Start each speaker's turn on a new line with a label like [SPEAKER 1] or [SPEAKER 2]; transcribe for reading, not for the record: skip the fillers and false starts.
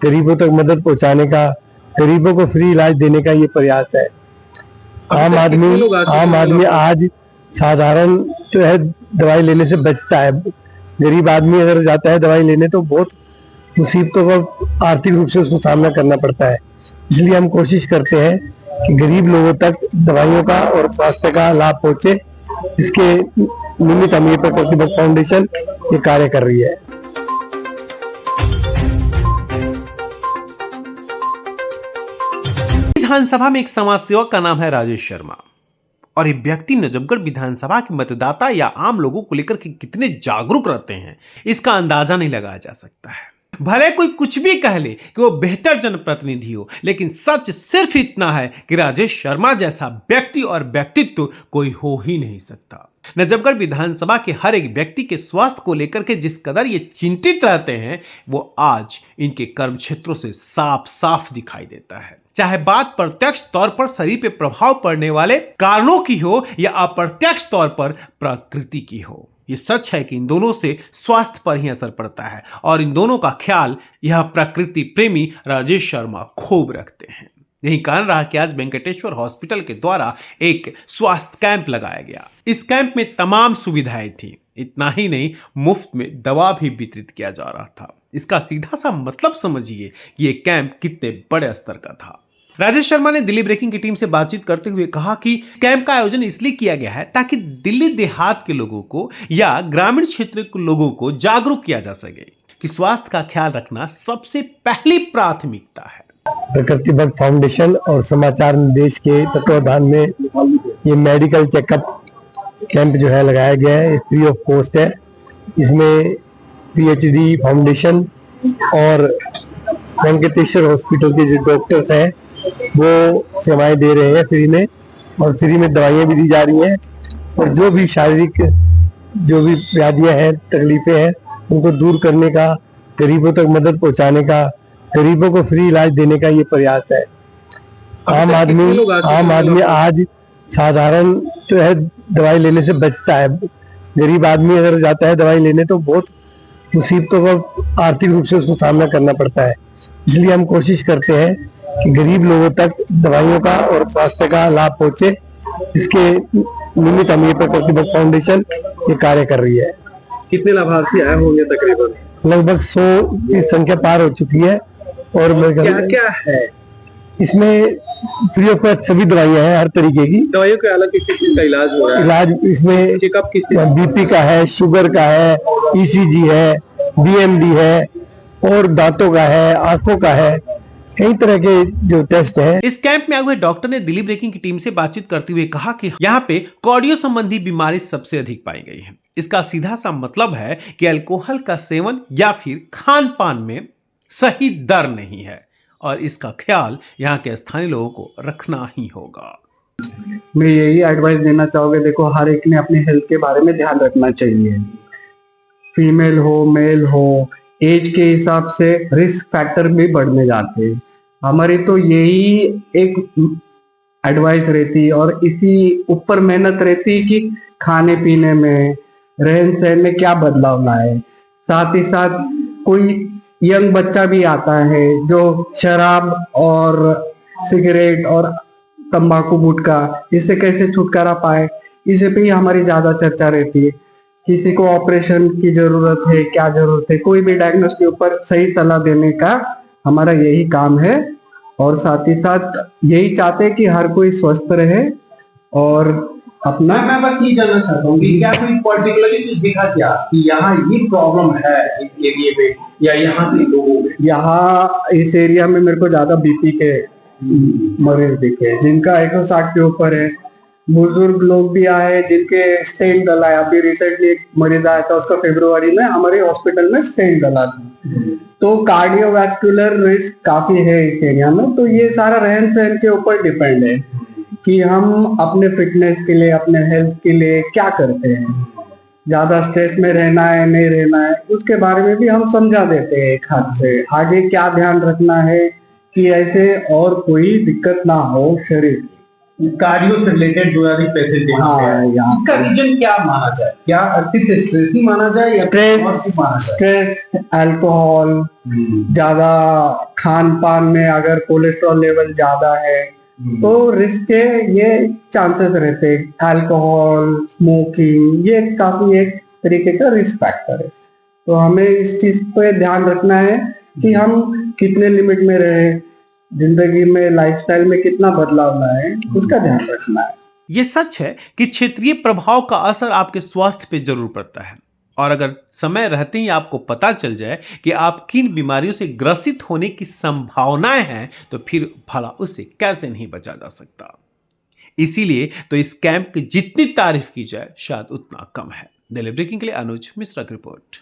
[SPEAKER 1] गरीबों तक मदद पहुंचाने का, गरीबों को फ्री इलाज देने का ये प्रयास है। आम आदमी आज साधारण जो है दवाई लेने से बचता है। गरीब आदमी अगर जाता है दवाई लेने तो बहुत मुसीबतों का आर्थिक रूप से उसको सामना करना पड़ता है। इसलिए हम कोशिश करते हैं कि गरीब लोगों तक दवाइयों का और स्वास्थ्य का लाभ पहुंचे। इसके निमित्त हम ये प्रकृति भक्त फाउंडेशन ये कार्य कर रही है।
[SPEAKER 2] विधानसभा में एक समाज सेवक का नाम है राजेश शर्मा और ये व्यक्ति नजफगढ़ विधानसभा के मतदाता या आम लोगों को लेकर के कितने जागरूक रहते हैं इसका अंदाजा नहीं लगाया जा सकता है। भले कोई कुछ भी कह ले कि वो बेहतर जनप्रतिनिधि हो, लेकिन सच सिर्फ इतना है कि राजेश शर्मा जैसा व्यक्ति और व्यक्तित्व कोई हो ही नहीं सकता। नजफगढ़ विधानसभा के हर एक व्यक्ति के स्वास्थ्य को लेकर के जिस कदर ये चिंतित रहते हैं वो आज इनके कर्म क्षेत्रों से साफ साफ दिखाई देता है। चाहे बात प्रत्यक्ष तौर पर शरीर पे प्रभाव पड़ने वाले कारणों की हो या अप्रत्यक्ष तौर पर प्रकृति की हो, ये सच है कि इन दोनों से स्वास्थ्य पर ही असर पड़ता है और इन दोनों का ख्याल यह प्रकृति प्रेमी राजेश शर्मा खूब रखते हैं। यही कारण रहा कि आज वेंकटेश्वर हॉस्पिटल के द्वारा एक स्वास्थ्य कैंप लगाया गया। इस कैंप में तमाम सुविधाएं थी। इतना ही नहीं, मुफ्त में दवा भी वितरित किया जा रहा था। इसका सीधा सा मतलब समझिए कि ये कैंप कितने बड़े स्तर का था। राजेश शर्मा ने दिल्ली ब्रेकिंग की टीम से बातचीत करते हुए कहा कि कैंप का आयोजन इसलिए किया गया है ताकि दिल्ली देहात के लोगों को या ग्रामीण क्षेत्र के लोगों को जागरूक किया जा सके कि स्वास्थ्य का ख्याल रखना सबसे पहली प्राथमिकता है।
[SPEAKER 1] प्रकृति भक्त फाउंडेशन और समाचार निर्देश के तत्वाधान में ये मेडिकल चेकअप कैंप जो है लगाया गया है, फ्री ऑफ कॉस्ट है। इसमें PHD फाउंडेशन और वेंकटेश्वर हॉस्पिटल के जो डॉक्टर्स हैं वो सेवाएं दे रहे हैं फ्री में, और फ्री में दवाइयां भी दी जा रही हैं। और जो भी शारीरिक जो भी व्याधियां हैं, तकलीफें हैं, उनको दूर करने का, गरीबों तक मदद पहुंचाने का, गरीबों को फ्री इलाज देने का ये प्रयास है। आम आदमी आज साधारण जो है दवाई लेने से बचता है। गरीब आदमी अगर जाता है दवाई लेने तो बहुत मुसीबतों का आर्थिक रूप से उसको सामना करना पड़ता है। इसलिए हम कोशिश करते हैं कि गरीब लोगों तक दवाइयों का और स्वास्थ्य का लाभ पहुंचे। इसके निमित्त हम ये प्रकृति भक्त फाउंडेशन ये कार्य कर रही है।
[SPEAKER 3] कितने लाभार्थी आए होंगे? तकरीबन
[SPEAKER 1] लगभग 100 की संख्या पार हो चुकी है। और
[SPEAKER 3] क्या क्या है
[SPEAKER 1] इसमें? फ्री ऑफ कॉस्ट सभी दवाइयां हैं, हर तरीके की
[SPEAKER 3] दवाइयों के अलग किस चीज का इलाज हो रहा है?
[SPEAKER 1] इलाज इसमें
[SPEAKER 3] चेकअप
[SPEAKER 1] BP का है, शुगर का है, ECG है, BMD है, और दांतों का है, आंखों का है, कई तरह के जो टेस्ट हैं।
[SPEAKER 2] इस कैंप में आए हुए डॉक्टर ने दिल्ली ब्रेकिंग की टीम से बातचीत करते हुए कहा कि यहाँ पे कार्डियो संबंधी बीमारी सबसे अधिक पाई गई है। इसका सीधा सा मतलब है कि अल्कोहल का सेवन या फिर खान पान में सही दर नहीं है और इसका ख्याल यहाँ के स्थानीय लोगों को रखना ही होगा।
[SPEAKER 4] मैं यही एडवाइस देना चाहूँगा, देखो हर एक ने अपने हेल्थ के बारे में ध्यान रखना चाहिए। फीमेल हो, मेल हो, एज के हिसाब से रिस्क फैक्टर भी बढ़ने जाते हैं। हमारी तो यही एक एडवाइस रहती है और इसी ऊपर मेहनत रहती है कि खाने पीने में, रहन सहन में क्या बदलाव लाए। साथ ही साथ कोई यंग बच्चा भी आता है जो शराब और सिगरेट और तंबाकू गुटखा इससे कैसे छुटकारा पाए, इसे पे ही हमारी ज्यादा चर्चा रहती है। किसी को ऑपरेशन की जरूरत है, क्या जरूरत है, कोई भी डायग्नोस के ऊपर सही सलाह देने का हमारा यही काम है। और साथ ही साथ यही चाहते हैं कि हर कोई स्वस्थ रहे और अपना।
[SPEAKER 3] मैं बस ये जानना चाहता हूँ कि क्या कोई पर्टिकुलरली कुछ दिखा क्या कि यहाँ ये प्रॉब्लम है इस एरिया पे या यहाँ के लोगों में?
[SPEAKER 4] यहाँ इस एरिया में मेरे को ज्यादा BP के मरीज दिखे जिनका 160 के ऊपर है। बुजुर्ग लोग भी आए जिनके स्टेन डला है। अभी रिसेंटली एक मरीज आया था, उसका फरवरी में हमारे हॉस्पिटल में स्टेन डला था। तो कार्डियोवैस्कुलर रिस्क काफी है इस एरिया में। तो ये सारा रहन सहन के ऊपर डिपेंड है कि हम अपने फिटनेस के लिए, अपने हेल्थ के लिए क्या करते हैं। ज्यादा स्ट्रेस में रहना है, नहीं रहना है, उसके बारे में भी हम समझा देते हैं एक हाथ से। आगे क्या ध्यान रखना है कि ऐसे और कोई दिक्कत ना हो शरीर।
[SPEAKER 3] कार्डियो से रिलेटेड जो है पेशेंट
[SPEAKER 4] हाँ, यहाँ
[SPEAKER 3] इसका रीजन क्या माना जाए? क्या सिर्फ स्ट्रेस ही माना जाए या
[SPEAKER 4] स्ट्रेस
[SPEAKER 3] और भी माना जाए?
[SPEAKER 4] स्ट्रेस, अल्कोहल, ज्यादा खान पान में अगर कोलेस्ट्रॉल लेवल ज्यादा है तो रिस्क के ये चांसेस रहते हैं। अल्कोहल, स्मोकिंग, ये काफी एक तरीके का रिस्क फैक्टर है। तो हमें इस चीज पे ध्यान रखना है कि हम कितने लिमिट में रहे, जिंदगी में लाइफस्टाइल में कितना बदलाव लाए, उसका ध्यान रखना है।
[SPEAKER 2] ये सच है कि क्षेत्रीय प्रभाव का असर आपके स्वास्थ्य पे जरूर पड़ता है, और अगर समय रहते ही आपको पता चल जाए कि आप किन बीमारियों से ग्रसित होने की संभावनाएं हैं तो फिर भला उससे कैसे नहीं बचा जा सकता। इसीलिए तो इस कैंप की जितनी तारीफ की जाए शायद उतना कम है। दिल्ली ब्रेकिंग के लिए अनुज मिश्रा की रिपोर्ट।